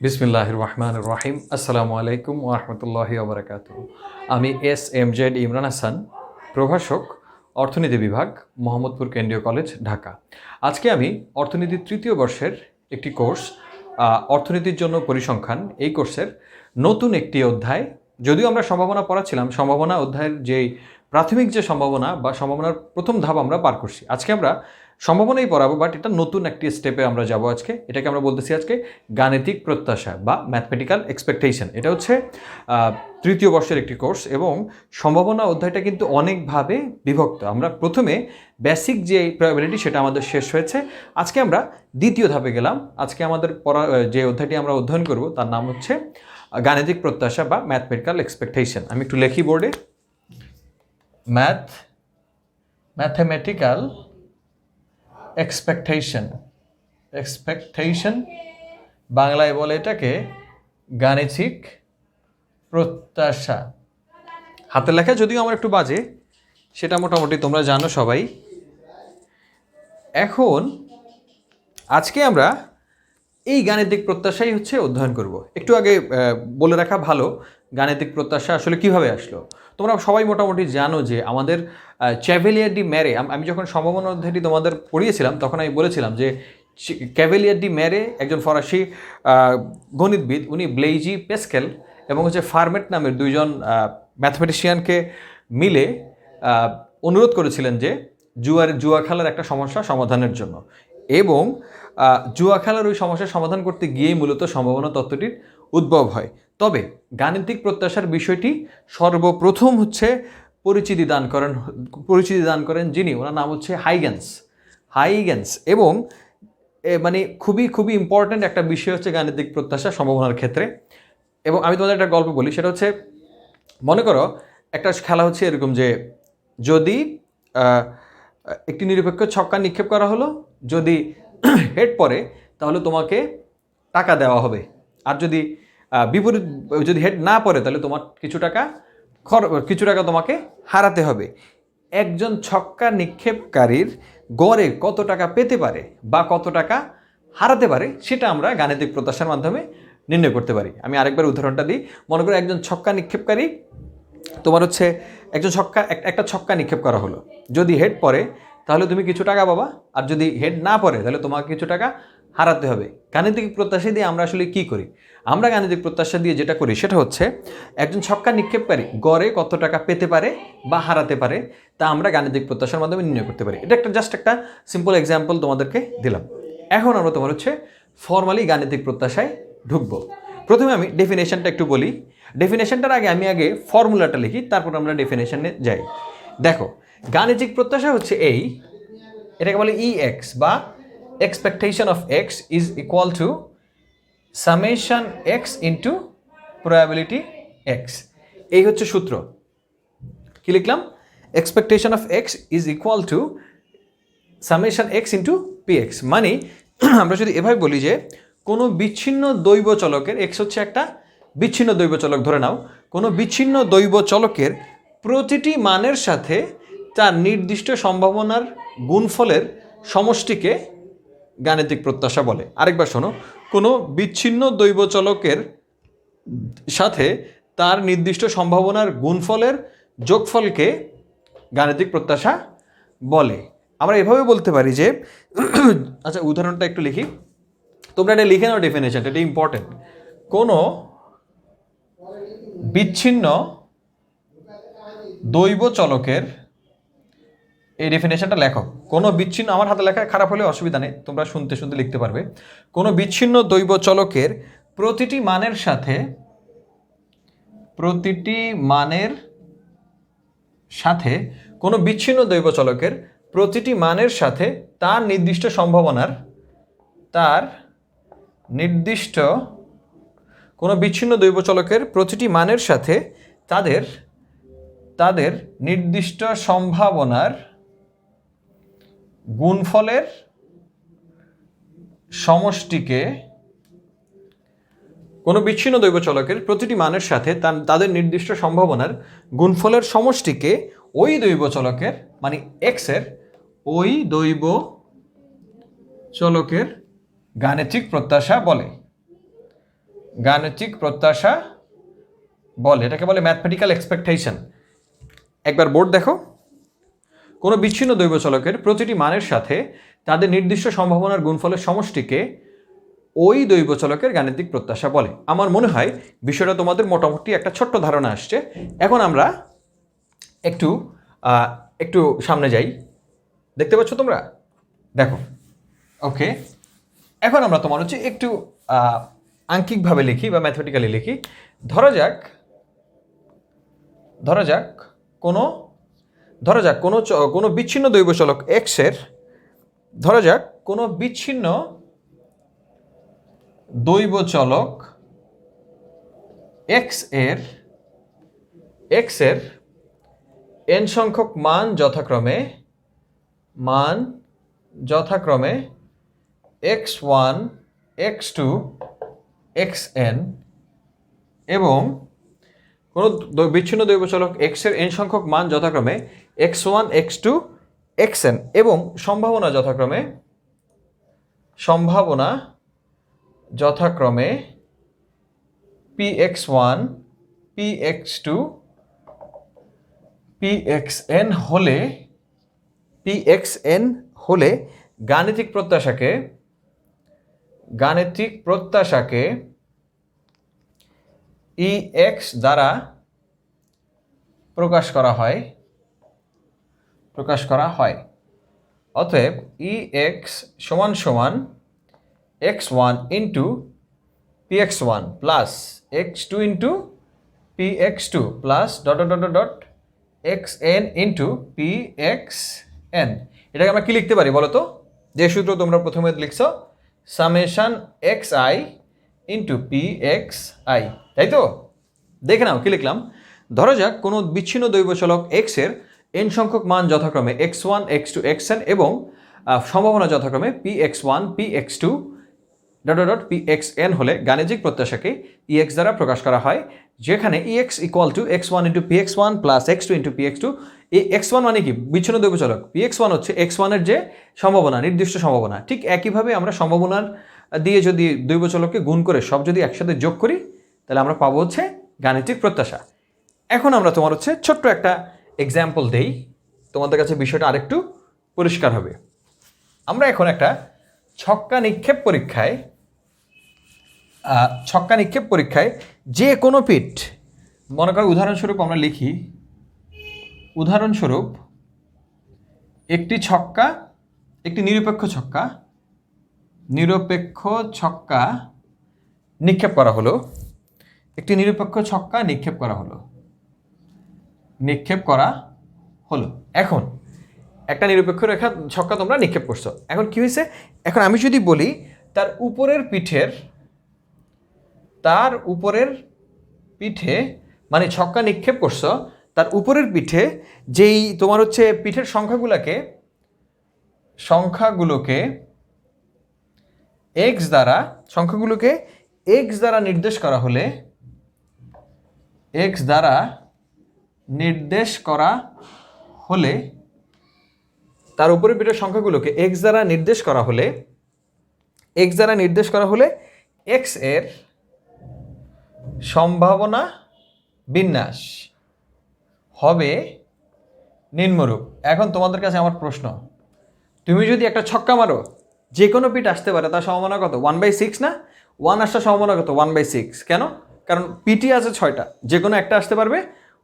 বিসমিল্লাহির রহমানির রহিম। আসসালামু আলাইকুম ওয়া রাহমাতুল্লাহি ওয়া বারাকাতুহু। আমি এস.এম.জেড ইমরান হাসান, প্রভাষক, অর্থনীতি বিভাগ, মোহাম্মদপুর কেন্দ্রীয় কলেজ, ঢাকা। আজকে আমি অর্থনীতির তৃতীয় বর্ষের একটি কোর্স, অর্থনীতির জন্য পরিসংখ্যান, এই কোর্সের নতুন একটি অধ্যায়, যদিও আমরা সম্ভাবনা পড়াচ্ছিলাম, সম্ভাবনা অধ্যায়ের যেই প্রাথমিক যে সম্ভাবনা বা সম্ভাবনার প্রথম ধাপ আমরা পার করছি। আজকে আমরা সম্ভাবনাই পড়াবো, বাট এটা নতুন একটি স্টেপে আমরা যাব আজকে। এটাকে আমরা বলতেছি আজকে গাণিতিক প্রত্যাশা বা ম্যাথমেটিক্যাল এক্সপেকটেশন। এটা হচ্ছে তৃতীয় বর্ষের একটি কোর্স এবং সম্ভাবনা অধ্যায়টা কিন্তু অনেকভাবে বিভক্ত। আমরা প্রথমে বেসিক যে প্রবাবিলিটি সেটা আমাদের শেষ হয়েছে। আজকে আমরা দ্বিতীয় ধাপে গেলাম। আজকে আমাদের পড়া যে অধ্যায়টি আমরা অধ্যয়ন করব তার নাম হচ্ছে গাণিতিক প্রত্যাশা বা ম্যাথমেটিক্যাল এক্সপেকটেশন। আমি একটু লেখি বোর্ডে, ম্যাথমেটিক্যাল এক্সপেকটেশন বাংলায় বলে এটাকে গাণিতিক প্রত্যাশা। হাতের লেখা যদিও আমার একটু বাজে, সেটা মোটামুটি তোমরা জানো সবাই। এখন আজকে আমরা এই গাণিতিক প্রত্যাশাই হচ্ছে অধ্যয়ন করব। একটু আগে বলে রাখা ভালো, গাণিতিক প্রত্যাশা আসলে কিভাবে আসলো। তোমরা সবাই মোটামুটি জানো যে আমাদের চ্যাভেলিয়ার ডি ম্যারে, আমি যখন সম্ভাবনা অধ্যায়টি তোমাদের পড়িয়েছিলাম তখন আমি বলেছিলাম যে ক্যাভেলিয়ার ডি ম্যারে একজন ফরাসি গণিতবিদ, উনি ব্লেইজি পেস্কেল এবং হচ্ছে ফার্মেট নামের দুইজন ম্যাথমেটিশিয়ানকে মিলে অনুরোধ করেছিলেন যে জুয়া খেলার একটা সমস্যা সমাধানের জন্য, এবং জুয়া খেলার ওই সমস্যার সমাধান করতে গিয়েই মূলত সম্ভাবনা তত্ত্বটির উদ্ভব হয়। তবে গাণিতিক প্রত্যাশার বিষয়টি সর্বপ্রথম হচ্ছে পরিচিতি দান করেন যিনি, ওনার নাম হচ্ছে হাইগেন্স। এবং মানে খুবই খুবই ইম্পর্ট্যান্ট একটা বিষয় হচ্ছে গাণিতিক প্রত্যাশা সম্ভাবনার ক্ষেত্রে। এবং আমি তোমাদের একটা গল্প বলি, সেটা হচ্ছে, মনে করো একটা খেলা হচ্ছে এরকম যে যদি একটি নিরপেক্ষ ছক্কা নিক্ষেপ করা হলো, যদি হেড পড়ে তাহলে তোমাকে টাকা দেওয়া হবে, আর যদি বিপরীত যদি হেড না পড়ে তাহলে তোমার কিছু টাকা তোমাকে হারাতে হবে। একজন ছক্কা নিক্ষেপকারীর গড়ে কত টাকা পেতে পারে বা কত টাকা হারাতে পারে সেটা আমরা গাণিতিক প্রত্যাশার মাধ্যমে নির্ণয় করতে পারি। আমি আরেকবার উদাহরণটা দিই। মনে করো একজন ছক্কা নিক্ষেপকারী, তোমার হচ্ছে একটা ছক্কা নিক্ষেপ করা হলো, যদি হেড পড়ে তাহলে তুমি কিছু টাকা পাবা, আর যদি হেড না পড়ে তাহলে তোমাকে কিছু টাকা হারাতে হবে। গাণিতিক প্রত্যাশা দিয়ে আমরা আসলে কি করি? আমরা গাণিতিক প্রত্যাশা দিয়ে যেটা করি সেটা হচ্ছে একজন ছক্কা নিক্ষেপকারী গড়ে কত টাকা পেতে পারে বা হারাতে পারে তা আমরা গাণিতিক প্রত্যাশার মাধ্যমে নির্ণয় করতে পারি। এটা জাস্ট একটা সিম্পল এক্সাম্পল তোমাদেরকে দিলাম। এখন আমরা তোমার হচ্ছে ফর্মালি গাণিতিক প্রত্যাশায় ঢুকবো। প্রথমে আমি ডেফিনেশনটা একটু বলি। ডেফিনেশনটার আগে আমি ফর্মুলাটা লিখি, তারপর আমরা ডেফিনেশনে যাই। দেখো, গাণিতিক প্রত্যাশা হচ্ছে এটাকে বলে EX বা expectation of x is equal to summation x into probability x. এই হচ্ছে সূত্র। কি লিখলাম? Expectation of x is equal to summation x into PX। মানে আমরা যদি এভাবে বলি যে কোনো বিচ্ছিন্ন দৈব চলকের, এক্স হচ্ছে একটা বিচ্ছিন্ন দৈব চলক ধরে নাও, কোনো বিচ্ছিন্ন দৈব চলকের প্রতিটি মানের সাথে তার নির্দিষ্ট সম্ভাবনার গুণফলের সমষ্টিকে গাণিতিক প্রত্যাশা বলে। আরেকবার শোনো, কোনো বিচ্ছিন্ন দৈব চলকের সাথে তার নির্দিষ্ট সম্ভাবনার গুণফলের যোগফলকে গাণিতিক প্রত্যাশা বলে। আমরা এভাবে বলতে পারি যে, আচ্ছা উদাহরণটা একটু লিখি, তোমরা এটা লিখে নাও ডেফিনেশনটা, এটা ইম্পর্টেন্ট। কোনো বিচ্ছিন্ন দৈব চলকের, এই ডেফিনেশনটা লেখো। কোনো বিচ্ছিন্ন, আমার হাতে লেখা খারাপ হলে অসুবিধা নেই, তোমরা শুনতে শুনতে লিখতে পারবে। কোনো বিচ্ছিন্ন দৈব চলকের প্রতিটি মানের সাথে কোনো বিচ্ছিন্ন দৈব চলকের প্রতিটি মানের সাথে তার নির্দিষ্ট সম্ভাবনার, কোনো বিচ্ছিন্ন দৈব চলকের প্রতিটি মানের সাথে তাদের নির্দিষ্ট সম্ভাবনার গুণফলের সমষ্টিকে, কোনো বিচ্ছিন্ন দৈব চলকের প্রতিটি মানের সাথে তাদের নির্দিষ্ট সম্ভাবনার গুণফলের সমষ্টিকে ওই দৈব চলকের, মানে এক্সের ওই দৈব চলকের গাণিতিক প্রত্যাশা বলে। গাণিতিক প্রত্যাশা বলে, এটাকে বলে ম্যাথমেটিক্যাল এক্সপেকটেশন। একবার বোর্ড দেখো। কোনো বিচ্ছিন্ন দৈব চলকের প্রতিটি মানের সাথে তাদের নির্দিষ্ট সম্ভাবনার গুণফলের সমষ্টিকে ওই দৈব চলকের গাণিতিক প্রত্যাশা বলে। আমার মনে হয় বিষয়টা তোমাদের মোটামুটি একটা ছোট্ট ধারণা আসছে। এখন আমরা একটু সামনে যাই। দেখতে পাচ্ছ তোমরা? দেখো, ওকে। এখন আমরা তোমার হচ্ছে একটু আঙ্কিকভাবে লিখি বা ম্যাথমেটিক্যালি লিখি। ধরা যাক কোনো বিচ্ছিন্ন দৈব চলক এক্স এর, ধরা যাক কোনো বিচ্ছিন্ন দৈব চলক এক্স এর n সংখ্যক মান যথাক্রমে x1 x2 xn এবং কোনো বিচ্ছিন্ন দৈব চলক x এর n সংখ্যক মান যথাক্রমে x1 x2 xn এবং সম্ভাবনা যথাক্রমে px1 px2 pxn হলে গাণিতিক প্রত্যাশাকে ex দ্বারা প্রকাশ করা হয়। অতএব ex সমান x1 into px1 plus x2 into px2 plus dot xn into pxn। এটাকে আমরা কি লিখতে পারি বলো তো? যে সূত্র তোমরা প্রথমে লিখছো, সামেশন xi ইন্টু pxi, তাই তো? দেখে নাও কি লিখলাম। ধরা যাক কোনো বিচ্ছিন্ন দৈব চলক x এর n সংখ্যক মান যথাক্রমে x1 x2 xn এবং সম্ভাবনা যথাক্রমে px1 px2 ডট pxn হলে গাণিতিক প্রত্যাশাকে ex দ্বারা প্রকাশ করা হয়, যেখানে ex equal to x1 into px1 plus x2 into px2। এই x1 মানে কি? বিচ্ছিন্ন দৈব চলক। px1 হচ্ছে x1 এর যে সম্ভাবনা, নির্দিষ্ট সম্ভাবনা। ঠিক একইভাবে আমরা সম্ভাবনার দিয়ে যদি দৈব চলককে গুণ করে সব যদি একসাথে যোগ করি, তাহলে আমরা পাবো হচ্ছে গাণিতিক প্রত্যাশা। এখন আমরা তোমার হচ্ছে ছোট্ট একটা এক্সাম্পল দেই, তোমাদের কাছে বিষয়টা আরেকটু পরিষ্কার হবে। আমরা এখন একটা ছক্কা নিক্ষেপ পরীক্ষায় যে কোনো পিঠ, মনে করো উদাহরণস্বরূপ আমরা লিখি, উদাহরণস্বরূপ একটি নিরপেক্ষ ছক্কা নিক্ষেপ করা হলো। এখন একটা নিরপেক্ষ রেখা ছক্কা তোমরা নিক্ষেপ করছো। এখন কি হয়েছে? এখন আমি যদি বলি তার উপরের পিঠে মানে ছক্কা নিক্ষেপ করছো, তার উপরের পিঠে যেই তোমার হচ্ছে পিঠের সংখ্যাগুলোকে x দ্বারা নির্দেশ করা হলে তার উপরের পিঠের সংখ্যাগুলোকে x দ্বারা নির্দেশ করা হলে x এর সম্ভাবনা বিন্যাস হবে নিম্নরূপ। এখন তোমাদের কাছে আমার প্রশ্ন, তুমি যদি একটা ছক্কা মারো, যে কোনো পিঠ আসতে পারে, তার সম্ভাবনা কত? 1/6 না? 1 আসার সম্ভাবনা কত? 1/6। কেন? কারণ পিটি আছে 6টা, যে কোনো একটা আসতে পারবে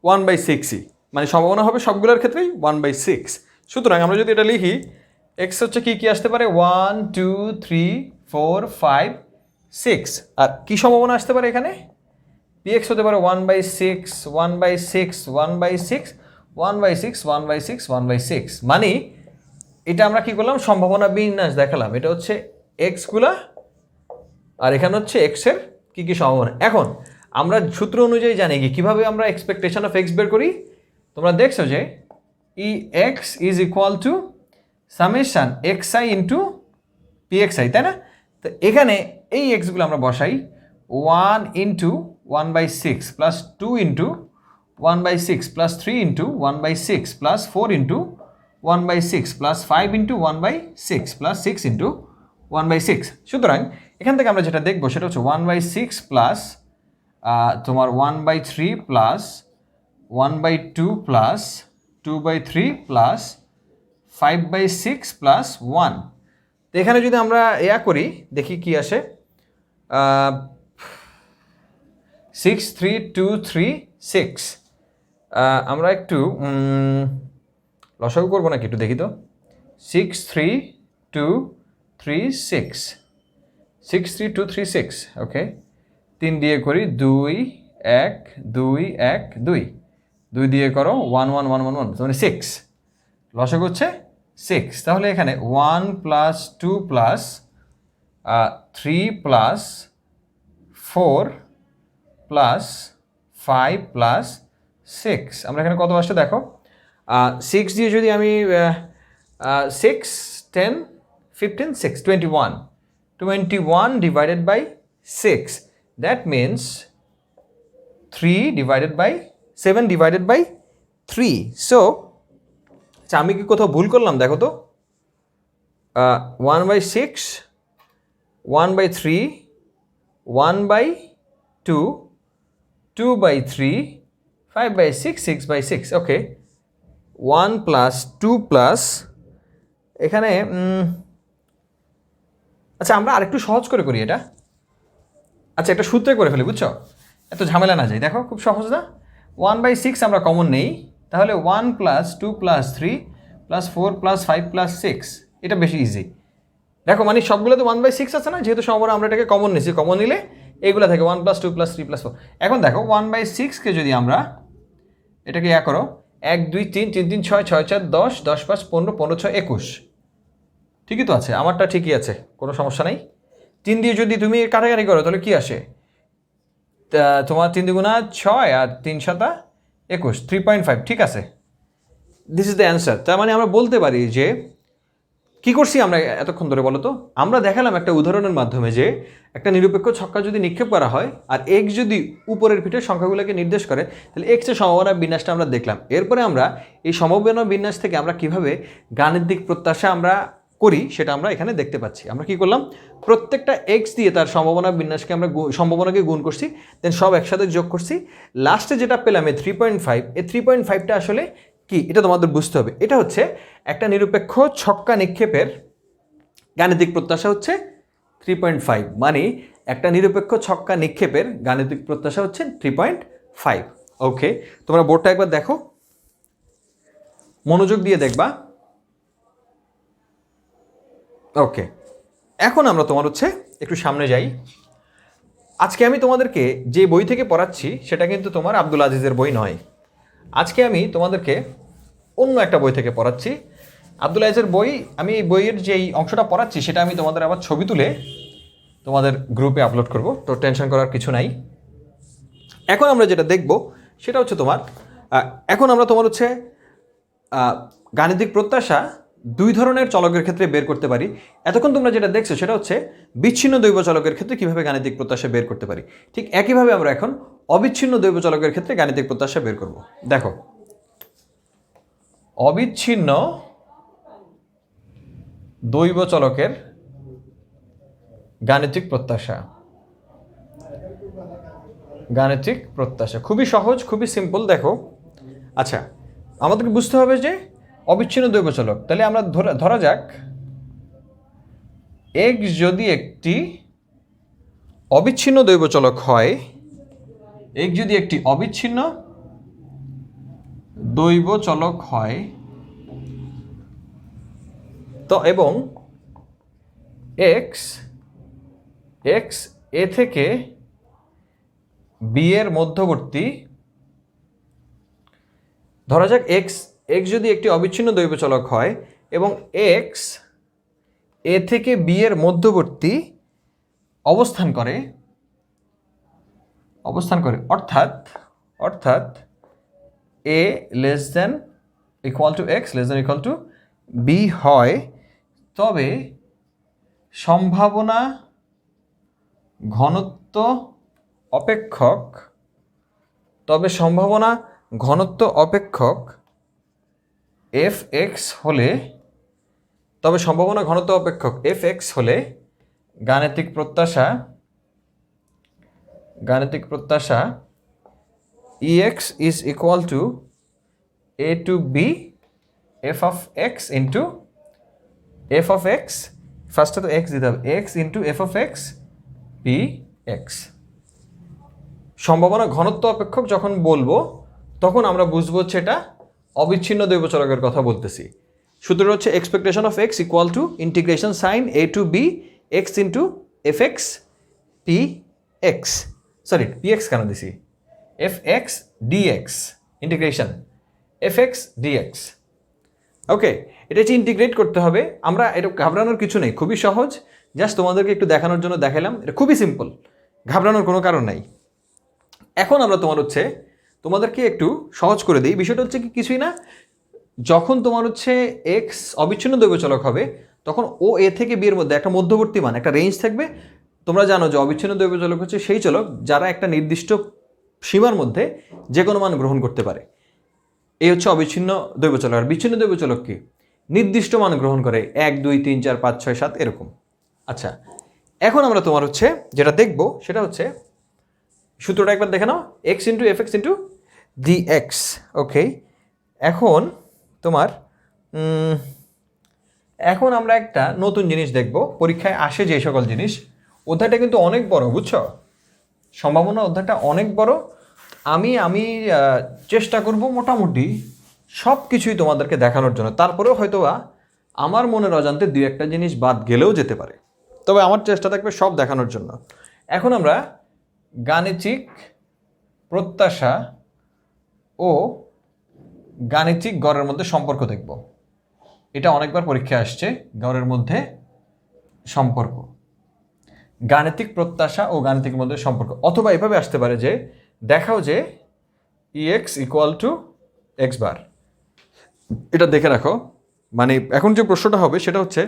1/6ই, মানে সম্ভাবনা হবে সবগুলোর ক্ষেত্রেই 1/6। সুতরাং আমরা যদি এটা লিখি, এক্স হচ্ছে কি আসতে পারে? 1 2 3 4 5 6। আর কি সম্ভাবনা আসতে পারে এখানে? px হতে পারে 1/6 1/6 1/6 1/6 1/6 1/6। মানে এটা আমরা কি করলাম? সম্ভাবনা বিন্যাস দেখালাম। এটা হচ্ছে এক্স গুলা, আর এখানে হচ্ছে এক্স এর কি সম্ভাবনা। এখন আমরা সূত্র অনুযায়ী জানি কিভাবে আমরা এক্সপেকটেশন অফ এক্স বের করি। তোমরা দেখছো যে ex is equal to summation xi into pxi, তাই না? তো এখানে এই এক্সগুলো আমরা বসাই, 1 into 1/6 plus 2 into 1/6 plus 3 into 1/6 plus 4 into 1/6 plus 5 into 1/6 plus 6 into 1/6। সুতরাং এখান থেকে আমরা যেটা দেখবো সেটা হচ্ছে 1/6 প্লাস তোমার 1/3 প্লাস 1/2 প্লাস 2/3 প্লাস 5/6 প্লাস 1। তো এখানে যদি আমরা করি দেখি কি আসে, 6 3 2 3 6। আমরা একটু লসাগু করবো নাকি একটু দেখি তো। 6 3 2 3 6 6 3 2 3 6। ওকে, 3 দিয়ে করি 2 1 2 1 2 2 দিয়ে করো 1 1 1 1 1 মানে 6। লসাগু হচ্ছে 6। তাহলে এখানে 1 plus 2 plus 3 plus 4 plus 5 plus 6। আমরা এখানে কত আসছে দেখো, 6 দিয়ে যদি আমি 6 10 15 6 21 21 divided by 6, that means 3 divided by 7 divided by 3. So আচ্ছা আমি কি কোথাও ভুল করলাম দেখো তো। 1/6 1/3 1/2 2/3 5/6 6/6। ওকে, 1 প্লাস 2 প্লাস এখানে আচ্ছা আমরা আরেকটু সহজ করে করি এটা। আচ্ছা একটা সূত্রে করে ফেলি, বুঝছো, এত ঝামেলা না যায়। দেখো খুব সহজ না, 1/6 আমরা কমন নেই, তাহলে 1 plus 2 plus 3 plus 4 plus 5 plus 6, এটা বেশি ইজি। দেখো মানে সবগুলো তো 1/6 আছে না, যেহেতু সময় আমরা এটাকে কমন নিছি, কমন নিলে এইগুলো থাকে 1 প্লাস 2 প্লাস 3 প্লাস 4। এখন দেখো 1/6কে যদি আমরা এটাকে করো 1 2 3 3 3 6 6 4 10 10 5 15 15 6 21, ঠিকই তো আছে, আমারটা ঠিকই আছে, কোনো সমস্যা নেই। 3 দিয়ে যদি তুমি কাটাকাটি করো তাহলে কি আসে, তোমার 3 দুগুণা 6 আর 3 সাতা 21, 3.5, ঠিক আছে। This is the answer. তার মানে আমরা বলতে পারি যে কি করছি আমরা এতক্ষণ ধরে বলো তো, আমরা দেখালাম একটা উদাহরণের মাধ্যমে যে একটা নিরপেক্ষ ছক্কা যদি নিক্ষেপ করা হয় আর এক্স যদি উপরের পিঠের সংখ্যাগুলোকে নির্দেশ করে, তাহলে এক্সের সম্ভাবনা বিন্যাসটা আমরা দেখলাম। এরপরে আমরা এই সম্ভাবনা বিন্যাস থেকে আমরা কিভাবে গাণিতিক প্রত্যাশা আমরা করি সেটা আমরা এখানে দেখতে পাচ্ছি। আমরা কি করলাম, প্রত্যেকটা এক্স দিয়ে তার সম্ভাবনা বিন্যাসকে আমরা সম্ভাবনাকে গুণ করছি, দেন সব একসাথে যোগ করছি, লাস্টে যেটা পেলাম এই 3.5, এই 3.5টা আসলে কি এটা তোমাদের বুঝতে হবে। এটা হচ্ছে একটা নিরপেক্ষ ছক্কা নিক্ষেপের গাণিতিক প্রত্যাশা হচ্ছে 3.5, মানে একটা নিরপেক্ষ ছক্কা নিক্ষেপের গাণিতিক প্রত্যাশা হচ্ছে 3.5। ওকে, তোমরা বোর্ডটা একবার দেখো, মনোযোগ দিয়ে দেখবা। ওকে, এখন আমরা তোমার হচ্ছে একটু সামনে যাই। আজকে আমি তোমাদেরকে যে বই থেকে পড়াচ্ছি সেটা কিন্তু তোমার আব্দুল আজিজের বই নয়। আজকে আমি তোমাদেরকে অন্য একটা বই থেকে পড়াচ্ছি, আব্দুল আজিজের বই। আমি এই বইয়ের যেই অংশটা পড়াচ্ছি সেটা আমি তোমাদের আবার ছবি তুলে তোমাদের গ্রুপে আপলোড করব, তো টেনশন করার কিছু নাই। এখন আমরা যেটা দেখব সেটা হচ্ছে তোমার, এখন আমরা তোমার হচ্ছে গাণিতিক প্রত্যাশা দুই ধরনের চলকের ক্ষেত্রে বের করতে পারি। এতক্ষণ তোমরা যেটা দেখছো সেটা হচ্ছে বিচ্ছিন্ন দৈব চলকের ক্ষেত্রে কিভাবে গাণিতিক প্রত্যাশা বের করতে পারি, ঠিক একইভাবে আমরা এখন অবিচ্ছিন্ন দৈব চলকের ক্ষেত্রে গাণিতিক প্রত্যাশা বের করব। দেখো, অবিচ্ছিন্ন দৈব চলকের গাণিতিক প্রত্যাশা, গাণিতিক প্রত্যাশা খুবই সহজ, খুবই সিম্পল। দেখো, আচ্ছা আমাদেরকে বুঝতে হবে যে অবিচ্ছিন্ন দৈব চলক, তাহলে আমরা ধরা যাক এক্স যদি একটি অবিচ্ছিন্ন দৈব চলক হয়, এক্স যদি একটি অবিচ্ছিন্ন দৈব চলক হয়, তো এবং এক্স এক্স এ থেকে বি এর মধ্যবর্তী, ধরা যাক এক্স এক্স যদি একটি অবিচ্ছিন্ন দৈব চলক হয় এবং এক্স এ থেকে বি এর মধ্যবর্তী অবস্থান করে, অর্থাৎ a less than equal to x less than equal to b হয়, তবে সম্ভাবনা ঘনত্ব অপেক্ষক এফ এক্স হলে, এফ এক্স হলে গাণিতিক প্রত্যাশা ex is equal to a to b f of x into f of x, ফার্স্টে তো x দিতে হবে, x into f of x p x। সম্ভাবনা ঘনত্ব অপেক্ষক যখন বলবো তখন আমরা বুঝবো হচ্ছে এটা অবিচ্ছিন্ন দ্বৈবচলকের কথা বলতেছি। সূত্র হচ্ছে expectation of x equal to integration sign a to b x into f x p x, sorry p x কেন দিছি, f x dx, integration f x dx. Okay, এটা হচ্ছে ইন্টিগ্রেট করতে হবে। আমরা এটা ঘাবড়ানোর কিছু নেই, খুবই সহজ, জাস্ট তোমাদেরকে একটু দেখানোর জন্য দেখালাম, এটা খুবই সিম্পল, ঘাবড়ানোর কোনো কারণ নাই। এখন আমরা তোমাদেরকে একটু সহজ করে দিই। বিষয়টা হচ্ছে কি, কিছুই না, যখন তোমার হচ্ছে এক্স অবিচ্ছিন্ন দ্বৈবচলক হবে তখন ও এ থেকে বি এর মধ্যে একটা মধ্যবর্তী মান, একটা রেঞ্জ থাকবে। তোমরা জানো যে অবিচ্ছিন্ন দ্বৈবচলক হচ্ছে সেই চলক যারা একটা নির্দিষ্ট সীমার মধ্যে যে কোনো মান গ্রহণ করতে পারে। এই হচ্ছে অবিচ্ছিন্ন দ্বৈবচলক। আর বিচ্ছিন্ন দ্বৈবচলক কি, নির্দিষ্ট মান গ্রহণ করে 1 2 3 4 5 6 7 এরকম। আচ্ছা, এখন আমরা যেটা দেখব সেটা হচ্ছে সূত্রটা একবার দেখে নাও, x into f x into d x. Okay, এখন আমরা একটা নতুন জিনিস দেখব, পরীক্ষায় আসে যে সকল জিনিস। অধ্যায়টা কিন্তু অনেক বড়, বুঝছো, সম্ভাবনা অধ্যায়টা অনেক বড়। আমি চেষ্টা করব মোটামুটি সব কিছুই তোমাদেরকে দেখানোর জন্য, তারপরেও হয়তোবা আমার মনের অজান্তে 2-1টা জিনিস বাদ গেলেও যেতে পারে, তবে আমার চেষ্টা থাকবে সব দেখানোর জন্য। এখন আমরা গাণিতিক প্রত্যাশা ও গাণিতিক গড়ের মধ্যে সম্পর্ক দেখব। এটা অনেকবার পরীক্ষায় আসছে, গড়ের মধ্যে সম্পর্ক, গাণিতিক প্রত্যাশা ও গাণিতিক মধ্যে সম্পর্ক। অথবা এভাবে আসতে পারে যে দেখাও যে ex ইকুয়াল টু এক্স বার। এটা দেখে রাখো, মানে এখন যে প্রশ্নটা হবে সেটা হচ্ছে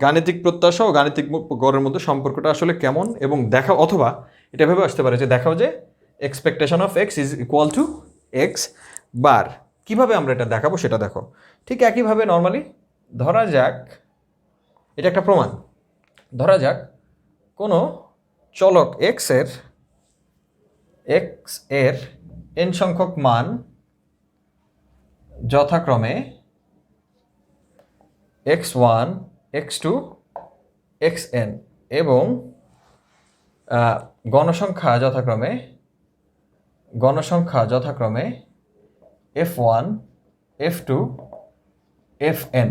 গাণিতিক প্রত্যাশা ও গাণিতিক গড়ের মধ্যে সম্পর্কটা আসলে কেমন, এবং দেখাও, অথবা এটা ভেবে আসতে পারে যে দেখাও যে expectation of x is equal to x bar. কীভাবে আমরা এটা দেখাবো সেটা দেখো। ঠিক একইভাবে নর্মালি ধরা যাক, এটা একটা প্রমাণ, ধরা যাক কোনো চলক এক্স এর n সংখ্যক মান যথাক্রমে x1 x2 xn এবং গণসংখ্যা যথাক্রমে f1 f2 fn।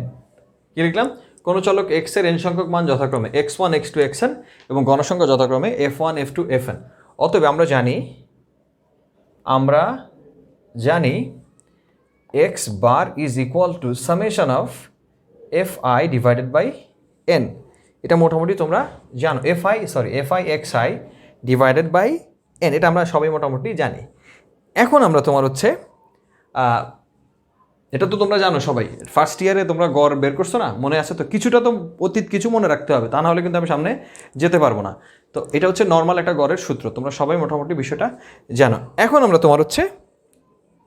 কি লিখলাম? কোনো চলক x এর n সংখ্যক মান যথাক্রমে x1 x2 xn এবং গণসংখ্যা যথাক্রমে f1 f2 fn। অতএব আমরা জানি x bar is equal to summation of fi divided by n। এটা মোটামুটি তোমরা জানো, fi xi divided by n, এটা আমরা সবাই মোটামুটি জানি। এখন আমরা এটা তো তোমরা জানো সবাই, ফার্স্ট ইয়ারে তোমরা গড় বের করছো না, মনে আছে তো? কিছুটা তো অতীত কিছু মনে রাখতে হবে, তা নাহলে কিন্তু আমি সামনে যেতে পারবো না। তো এটা হচ্ছে নর্মাল একটা গড়ের সূত্র, তোমরা সবাই মোটামুটি বিষয়টা জানো। এখন আমরা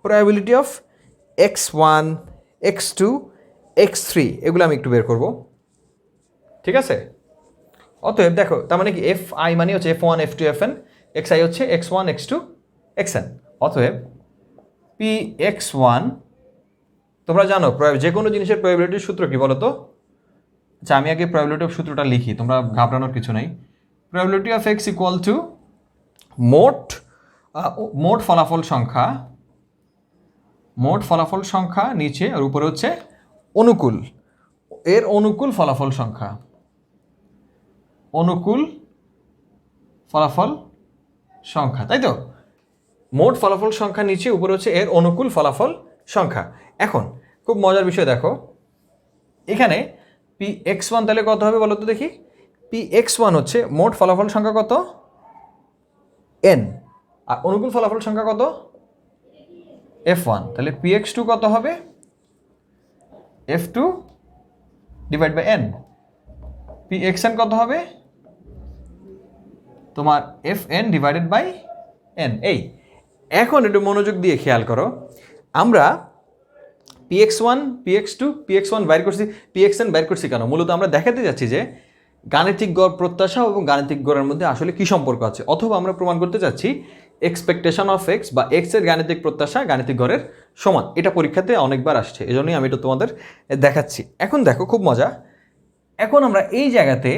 probability of x1 x2 x3 এগুলো আমি একটু বের করব, ঠিক আছে? অতএব দেখো, তার মানে কি fi মানে হচ্ছে f1 f2 fn, xi হচ্ছে x1 x2 xn। অতএব px1, তোমরা জানো যে কোনো জিনিসের প্রবাবিলিটির সূত্র কি বলো তো? আচ্ছা, আমি আগে প্রবাবিলিটি অফ সূত্রটা লিখি, তোমরা ঘাবড়ানোর কিছু নেই। Probability of x equal two মোট ফলাফল সংখ্যা নিচে, আর উপরে হচ্ছে অনুকূল ফলাফল সংখ্যা, তাই তো? মোট ফলাফল সংখ্যা নিচে, উপরে হচ্ছে এর অনুকূল ফলাফল সংখ্যা। এখন খুব মজার বিষয় দেখো, এখানে px1 তাহলে কত হবে বলো তো দেখি? px1 হচ্ছে মোট ফলাফল সংখ্যা কত? n, আর অনুকূল ফলাফল সংখ্যা কত? f1। তাহলে px2 কত হবে? f2 divide by n। pxn কত হবে? তোমার fn ডিভাইডেড বাই n। এই এখন একটু মনোযোগ দিয়ে খেয়াল করো, আমরা px1 px2 px1 বাইর করছি, pxn বাইর করছি কেন? মূলত আমরা দেখাতে যাচ্ছি যে গাণিতিক গড় প্রত্যাশা এবং গাণিতিক গড়ের মধ্যে আসলে কি সম্পর্ক আছে, অথবা আমরা প্রমাণ করতে চাচ্ছি এক্সপেকটেশন অফ এক্স বা এক্স এর গাণিতিক প্রত্যাশা গাণিতিক গড়ের সমান। এটা পরীক্ষাতে অনেকবার আসছে, এজন্যই আমি এটা তোমাদের দেখাচ্ছি। এখন দেখো খুব মজা, এখন আমরা এই জায়গাতে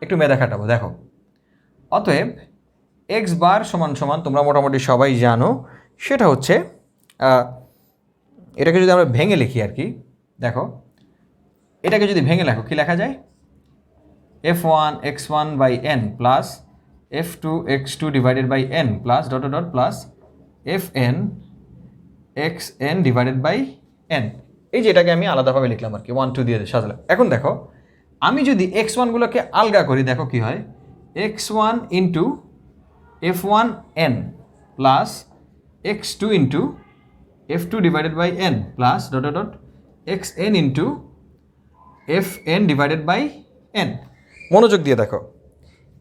একটু মেধা খাটাবো। দেখো, অতএব এক্স বার সমান সমান তোমরা মোটামুটি সবাই জানো, সেটা হচ্ছে এটাকে যদি আমরা ভেঙে লিখি আর কি, দেখো এটাকে যদি ভেঙে লেখো কি লেখা যায়, f1 x1 by n plus f2 x2 divided by n plus dot dot plus fn xn divided by n। এই যে এটাকে আমি আলাদাভাবে লিখলাম আর কি, 1 2 দিয়ে সাজালাম। এখন দেখো আমি যদি x1 গুলোকে আলগা করি, দেখো কি হয়, x1 into f1 n plus x2 into f2 divided by n plus dot dot xn into fn divided by n। মনোযোগ দিয়ে দেখো,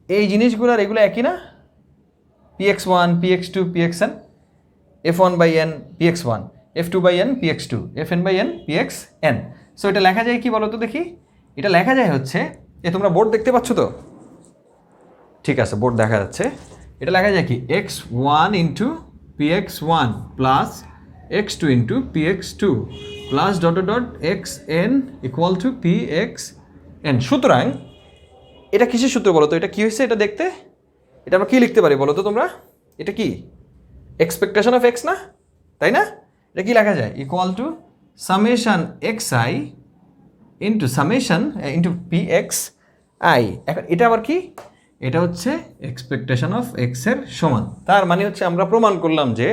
এই জিনিসগুলোর এগুলো একই না, px1 px2 pxn, f1 by n px1, f2 by n px2, fn by n pxn। So এটা লেখা যায় কি বলো তো দেখি, এটা লেখা যায় হচ্ছে, তোমরা বোর্ড দেখতে পাচ্ছ তো, ঠিক আছে বোর্ড দেখা যাচ্ছে, এটা লেখা যায় কি x1 into px1 plus x2 into px2 plus dot dot xn equal to pxn। সুতরাং এটা কিসের সূত্র বলো তো, এটা কি হয়েছে এটা দেখতে, এটা আমরা কি লিখতে পারি বলো তো তোমরা, এটা কি এক্সপেকটেশন অফ এক্স না, তাই না? এটা কি লেখা যায়, equal to summation X I into summation into P X I. এখন এটা আবার কি, এটা হচ্ছে এক্সপেকটেশন অফ এক্স এর সমান। তার মানে হচ্ছে আমরা প্রমাণ করলাম যে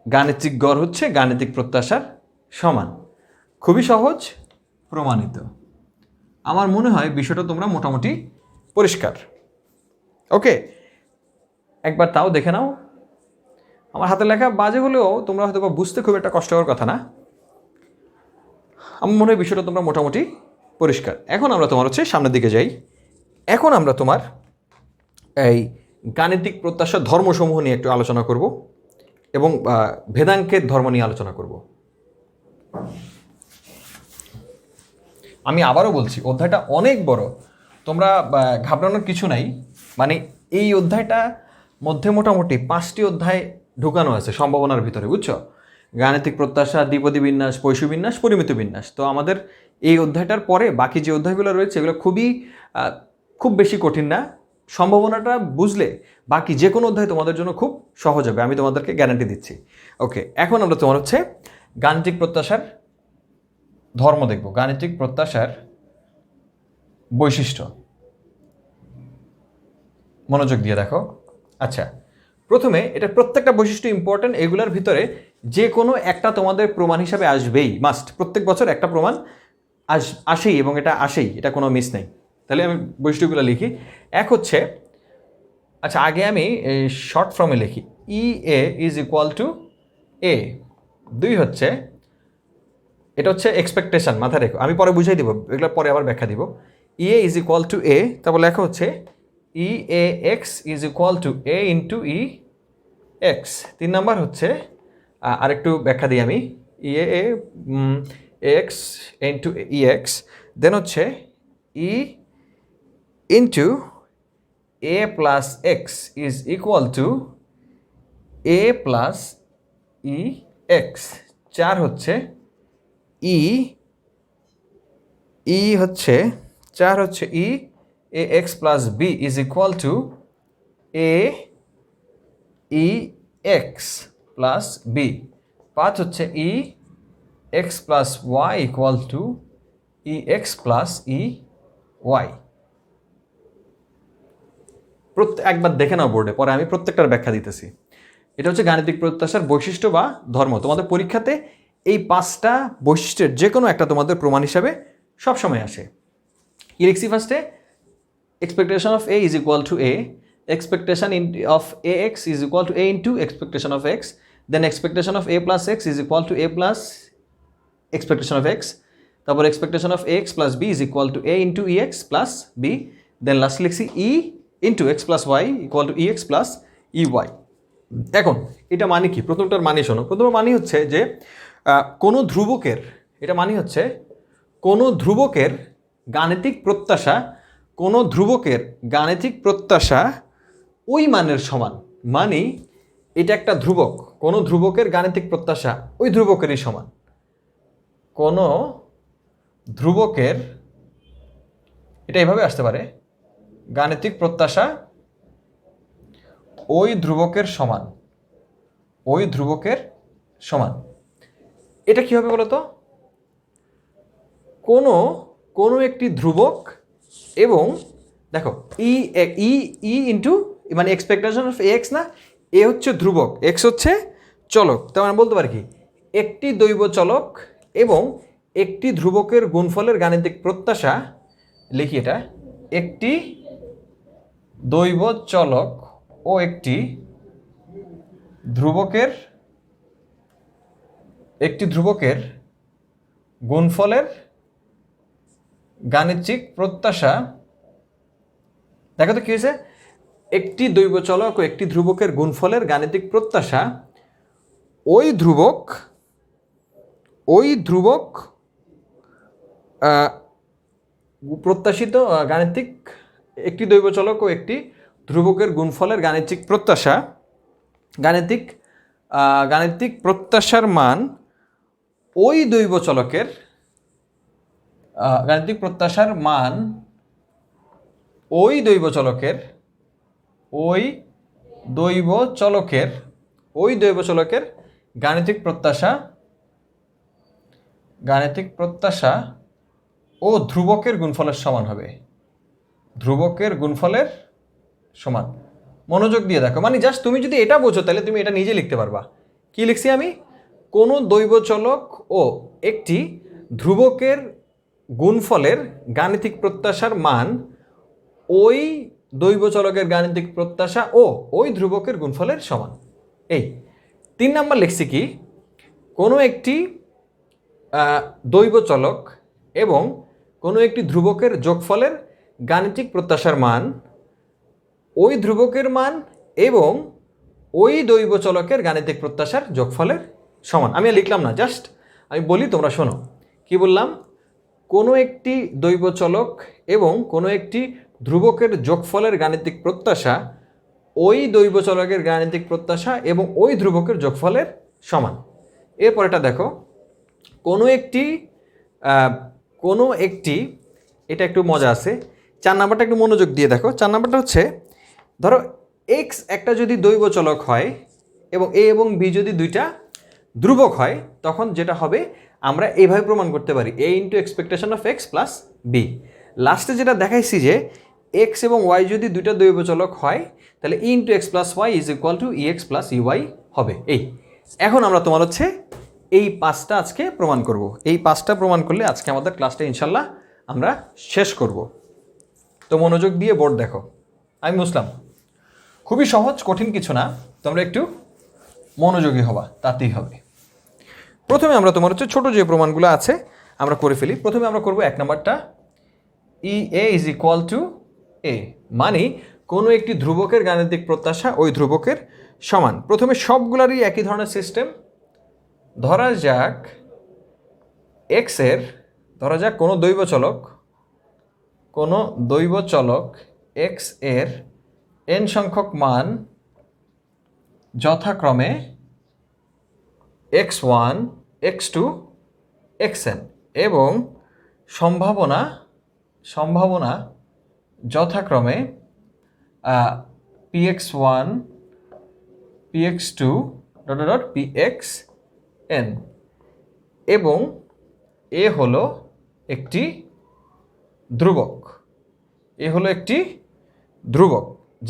গাণিতিক গড় হচ্ছে গাণিতিক প্রত্যাশার সমান। খুবই সহজ, প্রমাণিত। আমার মনে হয় বিষয়টা তোমরা মোটামুটি পরিষ্কার। ওকে, একবার তাও দেখে নাও। আমার হাতে লেখা বাজে হলেও তোমরা হয়তো বুঝতে খুব একটা কষ্টকর কথা না। আমার মনে হয় বিষয়টা তোমরা মোটামুটি পরিষ্কার। এখন আমরা তোমার হচ্ছে সামনের দিকে যাই। এখন আমরা তোমার এই গাণিতিক প্রত্যাশার ধর্মসমূহ নিয়ে একটু আলোচনা করব এবং ভেদাঙ্কের ধর্ম নিয়ে আলোচনা করব। আমি আবারও বলছি, অধ্যায়টা অনেক বড়, তোমরা ঘাবড়ানোর কিছু নাই। মানে এই অধ্যায়টা মধ্যে মোটামুটি 5টি অধ্যায় ঢুকানো আছে সম্ভাবনার ভিতরে, বুঝছো? গাণিতিক প্রত্যাশা, দ্বিপদী বিন্যাস, পৈশু বিন্যাস, পরিমিত বিন্যাস। তো আমাদের এই অধ্যায়টার পরে বাকি যে অধ্যায়গুলো রয়েছে এগুলো খুব বেশি কঠিন না। সম্ভাবনাটা বুঝলে বাকি যে কোনো অধ্যায় তোমাদের জন্য খুব সহজ হবে, আমি তোমাদেরকে গ্যারান্টি দিচ্ছি। ওকে, এখন আমরা তোমার হচ্ছে গাণিতিক প্রত্যাশার ধর্ম দেখব, গাণিতিক প্রত্যাশার বৈশিষ্ট্য। মনোযোগ দিয়ে দেখো। আচ্ছা, প্রথমে এটা প্রত্যেকটা বৈশিষ্ট্য ইম্পর্টেন্ট, এগুলোর ভিতরে যে কোনো একটা তোমাদের প্রমাণ হিসাবে আসবেই, মাস্ট। প্রত্যেক বছর একটা প্রমাণ আসেই এবং এটা আসেই, এটা কোনো মিস নেই। তাহলে আমি বৈশিষ্ট্যগুলো লিখি। এক হচ্ছে, আচ্ছা আগে আমি শর্ট ফর্মে লিখি, ই এ ইজ ইকুয়াল টু এ। 2 হচ্ছে, এটা হচ্ছে এক্সপেকটেশন, মাথায় রেখো, আমি পরে বুঝাই দিব, এগুলো পরে আবার ব্যাখ্যা দিব। E A is equal to A, তারপর লেখা হচ্ছে E A X is equal to A into E X. 3 number হচ্ছে, আরেকটু ব্যাখ্যা দিই আমি, E A X into E X, then হচ্ছে E into A plus X is equal to A plus E X. 4 হচ্ছে চার হচ্ছে E A X plus B is equal to A E X plus B. 5 হচ্ছে E X plus Y equal to E X plus E Y. একবার দেখে নাও বোর্ডে, পরে আমি প্রত্যেকটার ব্যাখ্যা দিতেছি। এটা হচ্ছে গাণিতিক প্রত্যাশার বৈশিষ্ট্য বা ধর্ম। তোমাদের পরীক্ষাতে এই 5টা বৈশিষ্ট্যের যে কোনো একটা তোমাদের প্রমাণ হিসাবে সবসময় আসে। কি লিখছি ফার্স্টে, expectation of A is equal to A, expectation of A X is equal to A into expectation of X, then expectation of A plus X is equal to A plus expectation of X, তারপর expectation of A X plus B is equal to A into E X plus B, then last লিখছি E into X plus Y equal to E X plus E Y. এখন এটা মানে কি, প্রথমটার মানে শোনো। প্রথম মানে হচ্ছে যে কোনো ধ্রুবকের, এটা মানে হচ্ছে কোনো ধ্রুবকের গাণিতিক প্রত্যাশা কোনো ধ্রুবকের গাণিতিক প্রত্যাশা ওই মানের সমান, মানে এটা একটা ধ্রুবক, কোনো ধ্রুবকের গাণিতিক প্রত্যাশা ওই ধ্রুবকেরই সমান। কোনো ধ্রুবকের, এটা এইভাবে আসতে পারে, গাণিতিক প্রত্যাশা ওই ধ্রুবকের সমান, ওই ধ্রুবকের সমান। এটা কি হবে বলতো? কোনো একটি ধ্রুবক এবং দেখো ই ই ই ইন্টু মানে এক্সপেকটেশন অফ এক্স না, এ হচ্ছে ধ্রুবক, এক্স হচ্ছে চলক, তার মানে বলতে পারি কি একটি দৈব চলক এবং একটি ধ্রুবকের গুণফলের গাণিতিক প্রত্যাশা, লিখি এটা, একটি দৈব চলক ও একটি ধ্রুবকের গুণফলের গাণিতিক প্রত্যাশা। দেখো তো কি হয়েছে, একটি দৈব চলক ও একটি ধ্রুবকের গুণফলের গাণিতিক প্রত্যাশা ওই ধ্রুবক প্রত্যাশিত গাণিতিক, একটি দৈব চলক ও একটি ধ্রুবকের গুণফলের গাণিতিক প্রত্যাশার মান ওই দৈব চলকের গাণিতিক প্রত্যাশার মান ওই দৈব চলকের গাণিতিক প্রত্যাশা ও ধ্রুবকের গুণফলের সমান হবে, ধ্রুবকের গুণফলের সমান। মনোযোগ দিয়ে দেখো, মানে জাস্ট তুমি যদি এটা বোঝো তাহলে তুমি এটা নিজে লিখতে পারবা। কি লিখছি আমি? কোনো দৈব চলক ও একটি ধ্রুবকের গুণফলের গাণিতিক প্রত্যাশার মান ওই দৈব চলকের গাণিতিক প্রত্যাশা ও ওই ধ্রুবকের গুণফলের সমান। এই 3 নাম্বার লিখছি কি, কোনো একটি দৈব চলক এবং কোনো একটি ধ্রুবকের যোগফলের গাণিতিক প্রত্যাশার মান ওই ধ্রুবকের মান এবং ওই দৈব চলকের গাণিতিক প্রত্যাশার যোগফলের সমান। আমি লিখলাম না, জাস্ট আমি বলি, তোমরা শোনো। কি বললাম? কোনো একটি দৈব চলক এবং কোনো একটি ধ্রুবকের যোগফলের গাণিতিক প্রত্যাশা ওই দৈব চলকের গাণিতিক প্রত্যাশা এবং ওই ধ্রুবকের যোগফলের সমান। এরপরেটা দেখো, কোনো একটি এটা একটু মজা আছে, 4 নাম্বারটা একটু মনোযোগ দিয়ে দেখো। 4 নাম্বারটা হচ্ছে, ধরো এক্স একটা যদি দৈব চলক হয় এবং এ এবং বি যদি দুইটা ধ্রুবক হয়, তখন যেটা হবে আমরা এইভাবে প্রমাণ করতে পারি, A into expectation of X plus B. লাস্টে যেটা দেখাইছি যে এক্স এবং ওয়াই যদি দুইটা দৈব চলক হয় তাহলে E into X plus Y is equal to E X plus E Y হবে। এখন আমরা তোমার হচ্ছে এই 5টা আজকে প্রমাণ করব। এই 5টা প্রমাণ করলে আজকে আমাদের ক্লাসটা ইনশাল্লাহ আমরা শেষ করব। তো মনোযোগ দিয়ে বোর্ড দেখো। আমি বুঝলাম খুবই সহজ, কঠিন কিছু না, তোমরা একটু মনোযোগী হবা, তাতেই হবে। প্রথমে আমরা তোমার হচ্ছে ছোট যে প্রমাণগুলো আছে আমরা করে ফেলি। প্রথমে আমরা করব 1 নাম্বারটা, ই এ ইজ ইকুয়াল টু এ, মানে কোনো একটি ধ্রুবকের গাণিতিক প্রত্যাশা ওই ধ্রুবকের সমান। প্রথমে সবগুলারই একই ধরনের সিস্টেম। ধরা যাক কোনো দৈব চলক এক্স এর n সংখ্যক মান যথাক্রমে x1, x2, xn এবং সম্ভাবনা যথাক্রমে px1, px2, pxn এবং এ হলো একটি ধ্রুবক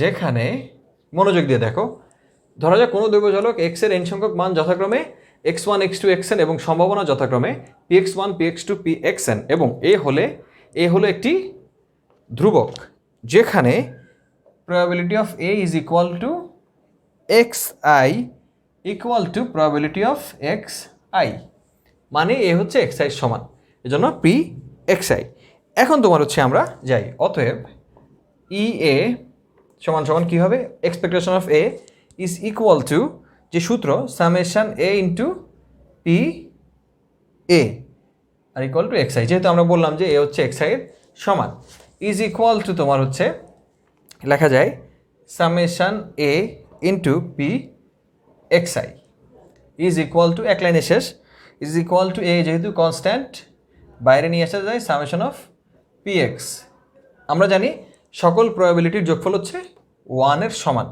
যেখানে, মনোযোগ দিয়ে দেখো, ধরা যাক কোনো দৈব চলক x এর n সংখ্যক মান যথাক্রমে x1, x2, xn এবং সম্ভাবনা যথাক্রমে px1, px2, pxn এবং এ হলো একটি ধ্রুবক যেখানে probability of a is equal to xi equal to probability of xi, মানে এ হচ্ছে xi সমান, এজন্য pxi। এখন তোমার হচ্ছে আমরা যাই, অতএব ই এ সমান সমান কী হবে? Expectation of A is equal to, যে সূত্র, summation A into P A আর ইকুয়াল টু এক্সআই, যেহেতু আমরা বললাম যে এ হচ্ছে এক্সআই এর সমান। ইজ ইকুয়াল টু তোমার হচ্ছে লেখা যায় summation A into P X I is equal two এক লাইনে শেষ ইজ ইকুয়াল টু এ যেহেতু কনস্ট্যান্ট বাইরে নিয়ে আসা যায় সামেশন অফ পি এক্স আমরা জানি সকল প্রবাবিলিটির যোগফল হচ্ছে 1 এর সমান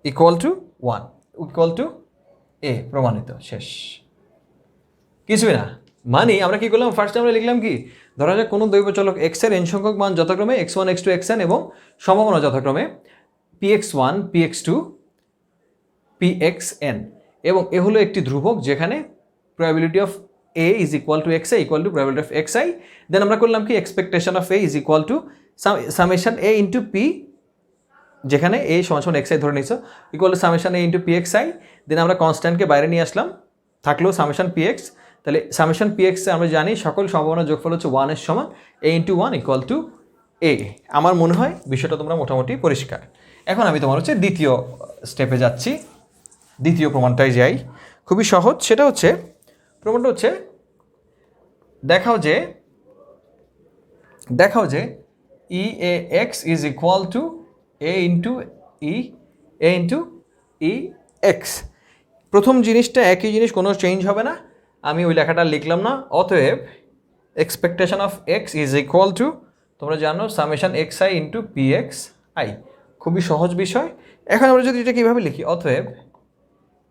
ইকুয়াল টু 1 ইকুয়াল টু এ প্রমাণিত শেষ কিছুই না মানে আমরা কি করলাম ফার্স্টে আমরা লিখলাম কি ধরা যাক কোনো দৈব চলক এক্স এর এন সংখ্যক মান যথাক্রমে x1 x2 xn এবং সম্ভাবনা যথাক্রমে px1 px2 pxn এবং এ হলো একটি ধ্রুবক যেখানে probability of a is equal to xi equal to probability of xi দেন আমরা করলাম কি expectation of a is equal to summation a into p যেখানে a সমান xi ধরে নিয়েছো equal to summation a into pxi দেন আমরা কনস্ট্যান্টকে বাইরে নিয়ে আসলাম থাকলো সামেশন px তাহলে সামেশন px আমরা জানি সকল সম্ভাবনা যোগফল হচ্ছে 1 এর সমান a into 1 equal to a আমার মনে হয় বিষয়টা তোমরা মোটামুটি পরিষ্কার এখন আমি তোমার হচ্ছে দ্বিতীয় স্টেপে যাচ্ছি দ্বিতীয় প্রমাণটায় যাই খুবই সহজ সেটা হচ্ছে প্রমাণটা হচ্ছে দেখাও যে EAX is equal to A into EX প্রথম জিনিসটা একই জিনিস কোনো চেঞ্জ হবে না আমি ওই লেখাটা লিখলাম না অতএব expectation of x is equal two তোমরা জানো summation X I into P X I খুবই সহজ বিষয় এখন আমরা যদি এটা কীভাবে লিখি অতএব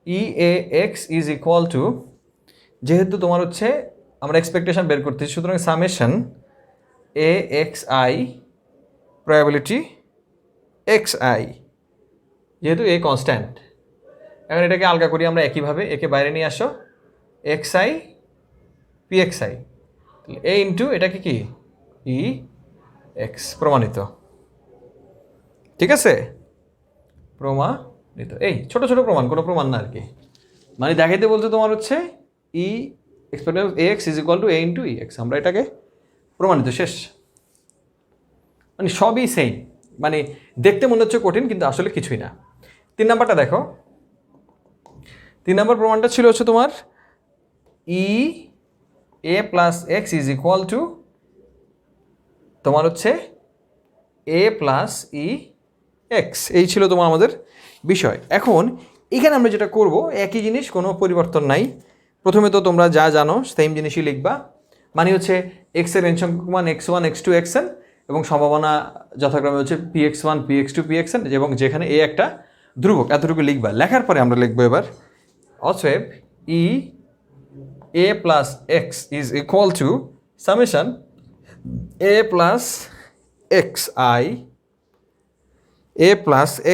EAX ইজ ইকুয়াল টু যেহেতু তোমার হচ্ছে আমরা এক্সপেকটেশন বের করতেছি সুতরাং সামেশন AXI প্রবাবিলিটি XI যেহেতু এ কনস্ট্যান্ট এখন এটাকে আলগা করি আমরা একইভাবে একে বাইরে নিয়ে আসো XI PXI এ ইন্টু এটাকে কি EX প্রমাণিত ঠিক আছে প্রমাণিত এই ছোট ছোট প্রমাণ কোনো প্রমাণ না আর কি মানে দেখাইতে বলতে তোমার হচ্ছে expectation of AX is equal two A into EX আমরা এটাকে প্রমাণিত শেষ মানে সবই সেম মানে দেখতে মনে হচ্ছে কঠিন কিন্তু আসলে কিছুই না 3 নাম্বারটা দেখো 3 নাম্বার প্রমাণটা ছিল হচ্ছে তোমার A plus X is equal to তোমার হচ্ছে A প্লাস EX এই ছিল তোমার আমাদের বিষয় এখন এখানে আমরা যেটা করব একই জিনিস কোনো পরিবর্তন নাই প্রথমে তো তোমরা যা জানো সেম জিনিসই লিখবা মানে হচ্ছে এক্স এর এন সংখ্যক মান x1 x2 xn এবং সম্ভাবনা যথাক্রমে হচ্ছে px1 px2 pxn এবং যেখানে a একটা ধ্রুবক এতটুকু লিখবা লেখার পরে আমরা লিখবো এবার অতএব a plus X is equal to summation a plus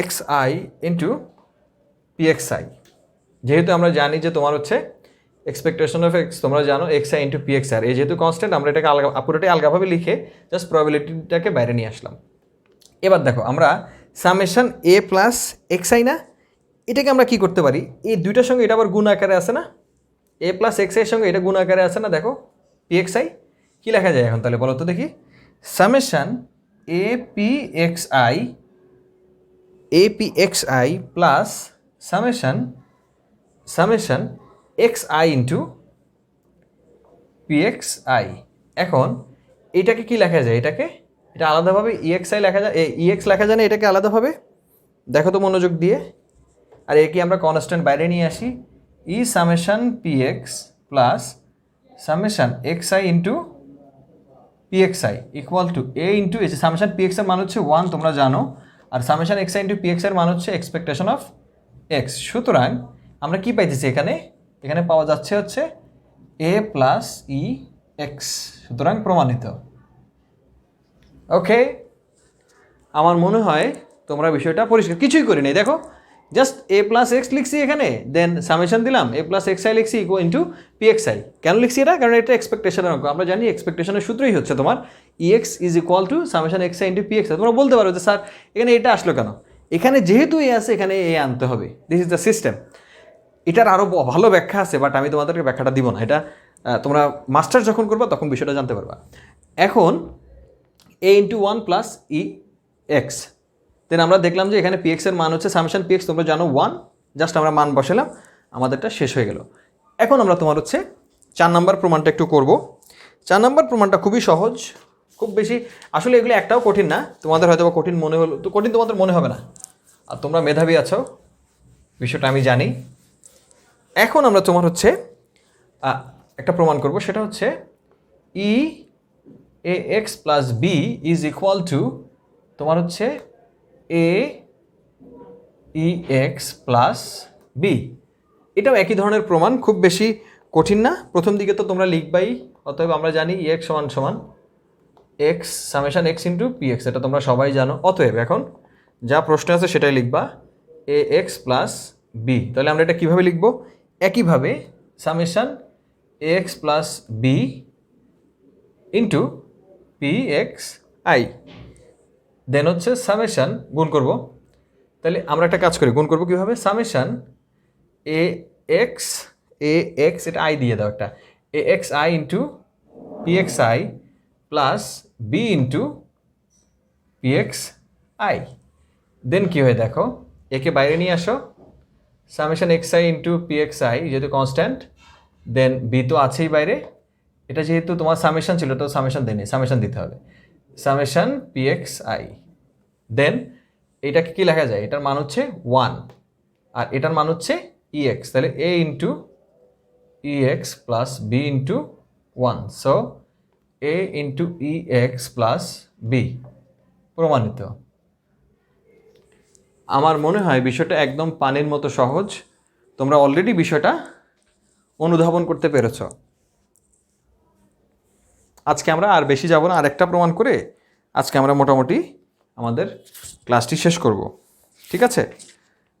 xi into pxi যেহেতু আমরা জানি যে তোমার হচ্ছে এক্সপেকটেশন অফ এক্স তোমরা জানো xi ইন্টু pxi আর এই যেহেতু কনস্ট্যান্ট আমরা এটাকে পুরোটাই আলগাভাবে লিখে জাস্ট প্রবাবিলিটিটাকে বাইরে নিয়ে আসলাম এবার দেখো আমরা সামেশন a প্লাস xi না এটাকে আমরা কি করতে পারি এই দুইটার সঙ্গে এটা আবার গুণ আকারে আছে না a প্লাস xi এর সঙ্গে এটা গুণ আকারে আছে না দেখো pxi কি লেখা যায় এখন তাহলে বলো তো দেখি summation apxi plus summation xi into pxi এখন এটাকে কি লেখা যায় এটা আলাদাভাবে EXI লেখা যায় EX লেখা যায় না এটাকে আলাদাভাবে দেখো তো মনোযোগ দিয়ে আর একে আমরা কনস্ট্যান্ট বাইরে নিয়ে আসি summation px plus summation xi into pxi equal to a into এই যে সামেশন px এর মান হচ্ছে 1 তোমরা জানো আর সামেশন xi ইন্টু px এর মান হচ্ছে এক্সপেকটেশন অফ x সুতরাং আমরা কি পাইতেছি এখানে পাওয়া যাচ্ছে হচ্ছে a প্লাস EX সুতরাং প্রমাণিত ওকে আমার মনে হয় তোমরা বিষয়টা পরিষ্কার কিছুই করি নাই দেখো জাস্ট a প্লাস এক্স লিখছি এখানে দেন সামেশন দিলাম a প্লাস xi লিখছি ইন্টু pxi কেন লিখছি এটা কারণ এটা এক্সপেকটেশনের অঙ্ক আমরা জানি এক্সপেকটেশনের সূত্রই হচ্ছে তোমার EX is equal to summation xi into pxi তোমরা বলতে পারো যে স্যার এখানে এটা আসলো কেন এখানে যেহেতু এ আছে এখানে এ আনতে হবে দিস ইজ দ্য সিস্টেম এটার আরও ভালো ব্যাখ্যা আছে বাট আমি তোমাদেরকে ব্যাখ্যাটা দিব না এটা তোমরা মাস্টার যখন করবা তখন বিষয়টা জানতে পারবা এখন a ইন্টু 1 প্লাস EX দেন আমরা দেখলাম যে এখানে px এর মান হচ্ছে সামেশন px তোমরা জানো 1 জাস্ট আমরা মান বসালাম আমাদেরটা শেষ হয়ে গেল এখন আমরা তোমার হচ্ছে 4 নাম্বার প্রমাণটা একটু করব 4 নাম্বার প্রমাণটা খুবই সহজ খুব বেশি আসলে এগুলো একটাও কঠিন না, তোমাদের হয়তো বা কঠিন মনে হলো, তো কঠিন তোমাদের মনে হবে না, আর তোমরা মেধাবী আছো, বিষয়টা আমি জানি। এখন আমরা তোমার হচ্ছে একটা প্রমাণ করব, সেটা হচ্ছে E A X plus B is equal to তোমার হচ্ছে A E X plus B. এটাও একই ধরনের প্রমাণ, খুব বেশি কঠিন না। প্রথম দিকে তো তোমরা লিখবাই, অতএব আমরা জানি ই এক্স সমান সমান x summation x into P x, এটা তোমরা সবাই জানো। অতএব এখন যা প্রশ্ন আছে সেটাই লিখবা, এ এক্স প্লাস বি। তাহলে আমরা এটা কীভাবে লিখব? একইভাবে summation A X plus B into P X I, then হচ্ছে সামেশন গুণ করব। তাহলে আমরা একটা কাজ করি, গুণ করব কীভাবে? সামেশন এ এক্স এটা আই দিয়ে দাও একটা, A X I into P X I plus B into P X I. Then কী হয় দেখো, একে বাইরে নিয়ে আসো, summation X I into P X I যেহেতু কনস্ট্যান্ট, দেন বি তো আছেই বাইরে, এটা যেহেতু তোমার সামেশন ছিল তো সামেশন দেয়নি, সামেশন দিতে হবে, সামেশন পি এক্স আই। দেন এটাকে কী লেখা যায়? এটার মান হচ্ছে 1 আর এটার মান হচ্ছে ই এক্স, তাহলে A into E X plus B into 1, so A into E X plus B প্রমাণিত। আমার মনে হয় বিষয়টা একদম পানির মতো সহজ, তোমরা অলরেডি বিষয়টা অনুধাবন করতে পেরেছ। আজকে আমরা আর বেশি যাব না, আরেকটা প্রমাণ করে আজকে আমরা মোটামুটি আমাদের ক্লাসটি শেষ করব, ঠিক আছে?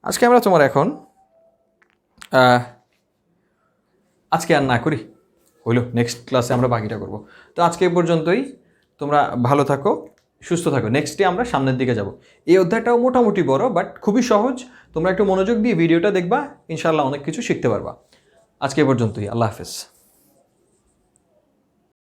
আজকে আমরা তোমার এখন আজকে আর না করি, হইলো নেক্সট ক্লাসে আমরা বাকিটা করব। তো আজকে এই পর্যন্তই, তোমরা ভালো থাকো, সুস্থ থাকো। নেক্সট ডে আমরা সামনের দিকে যাব। এই অধ্যায়টাও মোটামুটি বড়, বাট খুবই সহজ, তোমরা একটু মনোযোগ দিয়ে ভিডিওটা দেখবা, ইনশাআল্লাহ অনেক কিছু শিখতে পারবা। আজকে এই পর্যন্তই, আল্লাহ হাফেজ।